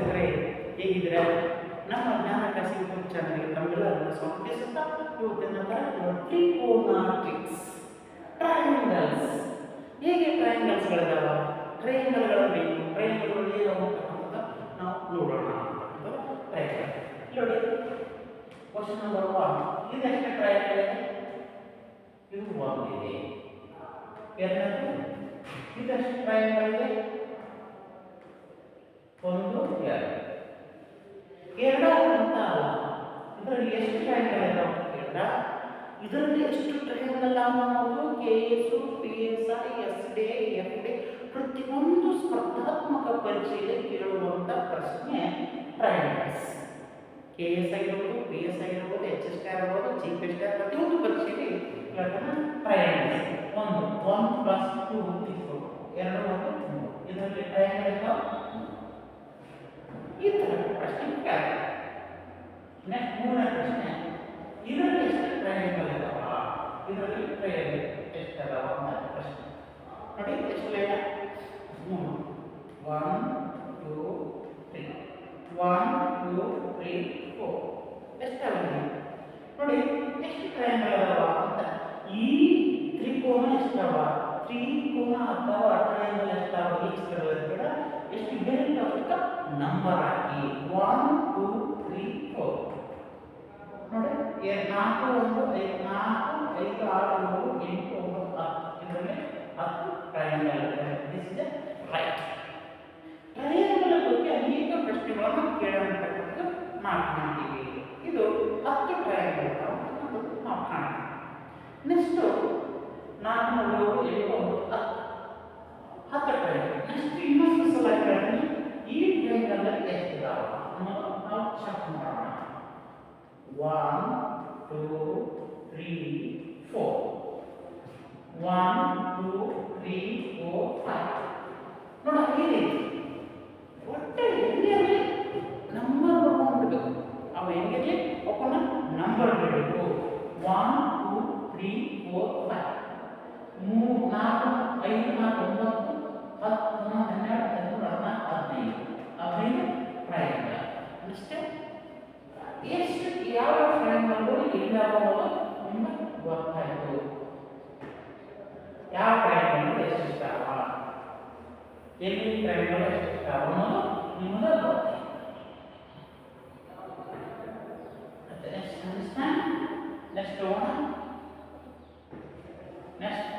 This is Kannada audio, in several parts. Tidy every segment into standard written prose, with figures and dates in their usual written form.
ಸ್ನೇಹಿತರೆ, ಹೇಗಿದ್ದೀರಾ? ನಮ್ಮ ಜ್ಞಾನ ಕ್ಲಾಸ್ ಯೂಟ್ಯೂಬ್ ಚಾನಲ್ಗೆ ತಮ್ಮೆಲ್ಲರನ್ನು ಸ್ವಾಗತಿಸುತ್ತಾ ಇವತ್ತಿನ ತರಗತಿಗಳು ಟ್ರಿಗೋನಾಟ್ರಿಕ್ಸ್, ಟ್ರಯಾಂಗಲ್ಸ್. ಹೇಗೆ ಟ್ರಯಾಂಗಲ್ಸ್ಗಳಿದಾವ, ಟ್ರಯಾಂಗಲ್ಗಳು ಏನು, ಟ್ರಯಾಂಗಲ್ಗಳು ಏನು ಅಂತ ನಾವು ನೋಡೋಣ. ನೋಡಿ, ಕ್ವಶನ್ ನಂಬರ್ 1, ಇದೆಷ್ಟು ಟ್ರಯಾಂಗಲ್ ಇದೆ? ಇದು 1 ಇದೆ. ಎರಡನೇದು, ಇದೆಷ್ಟು ಟ್ರಯಾಂಗಲ್ ಇದೆ? 1 2 ಅಂತ ಅಲ್ಲ, ಇದರಲ್ಲಿ ಎಷ್ಟು ಟ್ರಯಾಂಗಲ್ ಇದೆ ಅಂತ ಕೇಳಿದ್ರೆ, ಇದರಲ್ಲಿ ಎಷ್ಟು ಟ್ರಯಾಂಗಲ್ ಅನ್ನೋದು KS, PSI, SD, FD ಪ್ರತಿಯೊಂದು ಸ್ಪರ್ಧಾತ್ಮಕ ಪರೀಕ್ಷೆಯಲ್ಲಿ ಕೇಳುವಂತ ಪ್ರಶ್ನೆ ಟ್ರಯಾಂಗಲ್ಸ್. KS ಆಗಿರ್ಬೋದು, PS ಆಗಿರ್ಬೋದು, HSK ಆಗಿರ್ಬೋದು, GPSK ಪ್ರತಿಯೊಂದು ಪರೀಕ್ಷೆಯಲ್ಲಿ ಟ್ರಯಾಂಗಲ್ಸ್. 1 + 2 2 1 3 ಇದರಲ್ಲಿ ಟ್ರಯಾಂಗಲ್ ಈ ತರ ಪ್ರಶ್ನೆ ಕೇಳ್ತಾರೆ. ನೆಕ್ಸ್ಟ್ ಮೂರನೇ ಪ್ರಶ್ನೆ, ಇದರಲ್ಲಿ ಎಷ್ಟು ಟ್ರಯಾಂಗಲ್ ಇದಾವ, ಇದರಲ್ಲಿ ಟ್ರಯಾಂಗಲ್ ಎಷ್ಟು ಅದಾವ ಅಂತ ಪ್ರಶ್ನೆ. ನೋಡಿ, ಎಷ್ಟು ಲೈನ್? 3 1 2 3 1 2 3 4 ಎಷ್ಟಾವ? ನೋಡಿ, ಎಷ್ಟು ಟ್ರಯಾಂಗಲ್ ಅದಾವ ಅಂತ. ಈ ತ್ರಿಕೋನ ಎಷ್ಟಾವ, ತ್ರಿಕೋನ ಅಥವಾ ಟ್ರಯಾಂಗಲ್ ಎಷ್ಟಾವ ಈ ಚಿತ್ರದಲ್ಲಿ ಕೂಡ ಎಷ್ಟು ಬೇರೆ ಅಷ್ಟಕ್ಕೆ ನಂಬರ್ ಹಾಕಿ 1 2 3 4 ನೋಡಿ. 4 1 5 4 5 6 7 8 9 10 ಇದರಲ್ಲಿ 10 ಟ್ರಯಾಂಗಲ್ ಇದೆ. This is right. ಟ್ರಯಾಂಗಲ್ ಬಗ್ಗೆ ಅನೇಕ ಪ್ರಶ್ನೆಗಳನ್ನು ಕೇಳುವಂತಕ್ಕಂಥದ್ದು ನಾವು ಕಾಣ್ತೀವಿ. ಇದು 10 ಟ್ರಯಾಂಗಲ್ ನಾವು ಕಾಣ್ತೀವಿ. Next 4 7 8 9 10 triangle. ನೆಕ್ಸ್ಟ್ ಇನ್ನೊಂದು ಸಲ ಹೇಳ್ತೀನಿ, ಈ ಟ್ರಯಾಂಗಲ್ ಎಷ್ಟಿದಾವ ಅನ್ನೋದು ನಾವು ಚೆಕ್ ಮಾಡೋಣ. 1 2 3 4 1 2 3 4 5 ನೋಡ, ಹೇಳಿ ಒಟ್ಟೆ ಎಲ್ಲಿರಲಿ ನಂಬರ್ ಬರ್ಕೊಂಡ್ಬಿಡ್ಬೇಕು. ಅವು ಹೆಂಗಿರಲಿ ಅವನ್ನ ನಂಬರ್ ಬಿಡಬೇಕು. 1 2 3 4 5 3 4 5 4 9 10 11 12 13 14 15 ಟ್ರಯಾಂಗಲ್. ಅಷ್ಟೇ. ಎಷ್ಟು ಯಾವ ಟ್ರಯಾಂಗಲ್ಗಳು ಇಲ್ಲವ ನಿಮಗೆ ಗೊತ್ತಾಯಿತು. ಯಾವ ಟ್ರಯಾಂಗಲ್ ಎಷ್ಟಿರ್ತಾವ, ಎಲ್ಲಿ ಟ್ರಯಾಂಗಲ್ ಎಷ್ಟಿರ್ತಾವ ಅನ್ನೋದು ನಿಮಗೆ ಗೊತ್ತಾಯಿತು. Next understand. ನೆಕ್ಸ್ಟ್ ಹೋಗೋಣ. ನೆಕ್ಸ್ಟ್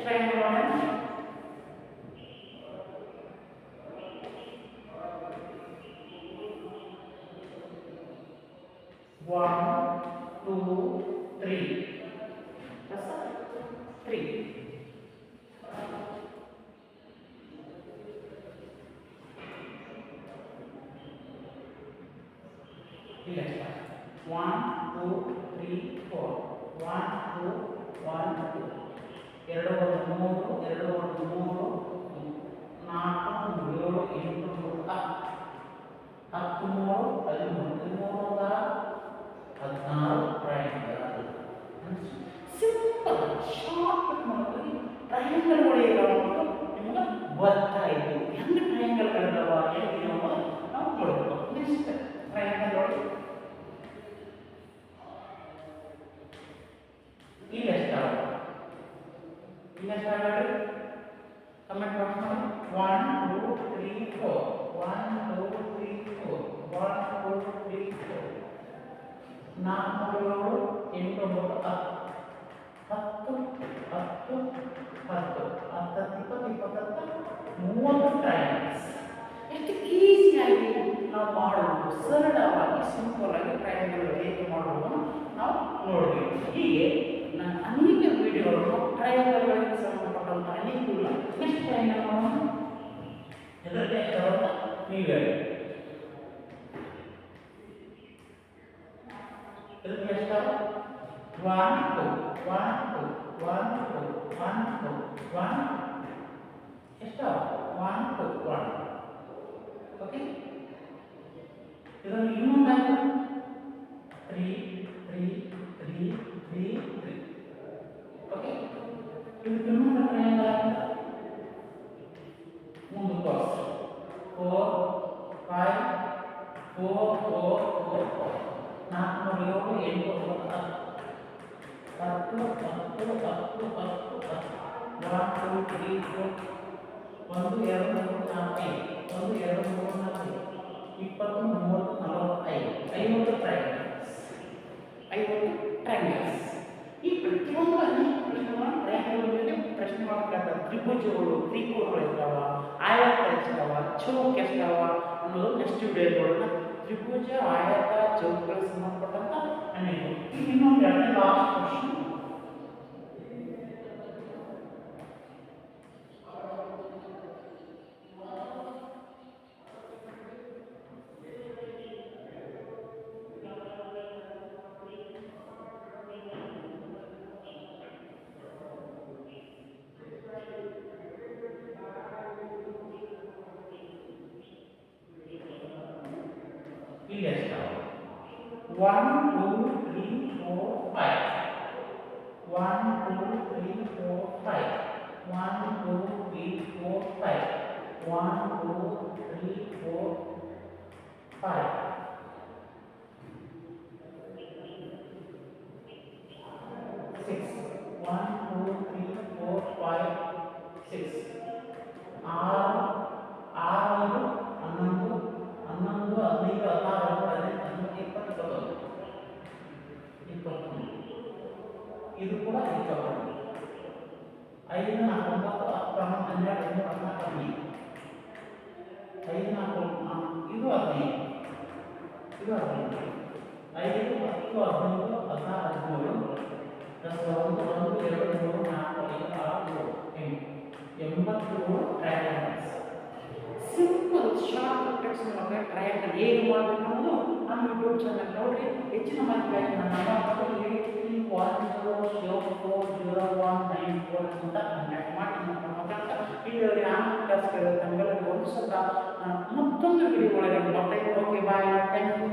ಟ್ರಯಾಂಗಲ್ ಮಾಡೋಣ. 1 2 3 3 ಇಲ್ಲ 1 2 3 4 1 2 1 2 2 1 3 2 1 3 4 7 8 10 13 13 16 ಟ್ರಯಾಂಗಲ್. ಸಿಂಪಲ್ ಶಾರ್ಟ್ ಮಾಡಿ ಟ್ರಯಾಂಗಲ್ ಹೊಡೆಯಲು ನಿಮಗೆ ಗೊತ್ತಾಯಿತು. ಹೆಂಗೆ ಟ್ರಯಾಂಗಲ್ಗಳಿದಾವ ಹೇಗೆ ನಾವು ನೋಡಬೇಕು. ನೆಕ್ಸ್ಟ್ ಟ್ರಯಾಂಗಲ್ ನೋಡಿ, ಇಲ್ಲ ಎಷ್ಟಾವ, ಇಲ್ಲ ಎಷ್ಟಾಗ ಕಮೆಂಟ್ ಬಾಕ್ಸ್ ಮಾಡಿ. 1 2 3 4 1 2 3 4 1 2 3 4 4 7 8 9 10 10 10 10 30 ಟ್ರಯಾಂಗಲ್ಸ್. ಎಷ್ಟು ಈಸಿಯಾಗಿ ನಾವು ಮಾಡಬಹುದು, ಸರಳವಾಗಿ ಸಿಂಪಲ್ ಆಗಿ ಟ್ರಯಾಂಗಲ್ ಹೇಗೆ ಮಾಡುವುದು ನಾವು ನೋಡಬೇಕು. ಹೀಗೆ ನಾನು ಅನೇಕ ವಿಡಿಯೋಗಳನ್ನು ಟ್ರಯಾಂಗಲ್ಗಳಿಗೆ ಸಂಬಂಧಪಟ್ಟಂತ ಅನೇಕ ಇಲ್ಲ. ನೆಕ್ಸ್ಟ್ ಟ್ರಯಾಂಗಲ್ ಮಾಡೋಣ. ಇದರಲ್ಲಿ ಎಷ್ಟಾಗುತ್ತೆ ನೀವು ಹೇಳಿ. ಇದಕ್ಕೆ ಎಷ್ಟಾಗ 1 2 1 2 1 2 1 2 1 ಎಷ್ಟಾಗ 1 2 1 ಓಕೆ. ಇದನ್ನು ಇನ್ನೊಂದು 3 3 3 3 3 ಓಕೆ. ಇದು ಇನ್ನೊಂದು ಟ್ರಯಾಂಗಲ್ ಆಗುತ್ತೆ. ಮುಂದೆ ಕ್ರಾಸ್ 4 5 4 4 4 4 7 8 10 10 10 10 10 1 2 3 4 1 2 3 4 5 1 2 3 4 20 30 40 45 ಟ್ರಯಾಂಗಲ್ಸ್. ಈ ಪ್ರತಿಯೊಂದು ಟ್ರಯಾಂಗಲ್ ಮೇಲೆ ಪ್ರಶ್ನೆ ಮಾಡಬೇಕಾದ ತ್ರಿಭುಜಗಳು ತ್ರಿಕೋನಗಳು ಇರ್ತಾವ, ಆಯತ ಇರ್ತಾವ, ಚೌಕ ಇರ್ತಾವ ಅನ್ನೋದು ನೆಕ್ಸ್ಟ್ ವಿಡಿಯೋಗಳನ್ನ ತ್ರಿಭುಜ ಆಯತ ಚೌಕಗಳಿಗೆ ಸಂಬಂಧಪಟ್ಟಂತ ನನಗೆ ಇನ್ನೊಂದು ಎರಡನೇ ಲಾಸ್ಟ್ ಕ್ವಶನ್. ಇಲ್ಲಿ ಎಷ್ಟಾವ 1 2 3 4 5 1 2 3 4 5 1 2 3 4 5 1 2 3 4 5 6 1 2 3 4 5 6 6 6 11 11 ಇದು ಕೂಡ 20. 5 4 9 10 12 14 5 4 ಇದು 15 ಇದು 15 5 10 15 16 17 1 2 3 4 5 6 7 83 ಟ್ರಯಾಂಗಲ್ಸ್. ಸಿಂಪಲ್ ಶಾರ್ಟ್ ಕಟ್ಸ್ ಮೂಲಕ ಟ್ರಯಾಂಗಲ್ ಹೇಗೆ ಮಾಡಬೇಕು ಅನ್ನೋದು ನಮ್ಮ ಯೂಟ್ಯೂಬ್ ಚಾನಲ್ ನೋಡ್ರಿ. ಹೆಚ್ಚಿನ ಮಾಹಿತಿಗಾಗಿ ನನ್ನ ನಂಬರ್ 8104040194 ಅಂತ ಕಾಂಟ್ಯಾಕ್ಟ್ ಮಾಡಿ ಇಲ್ಲಿ ಕ್ಲಾಸ್ಗಳು ತಮ್ಮೆಲ್ಲರಿಗೂ ಒಂದು ಸಲ ಮತ್ತೊಂದು ವಿಡಿಯೋ ಒಳಗೆ ಬರ್ತಾ. Okay bye, thank you.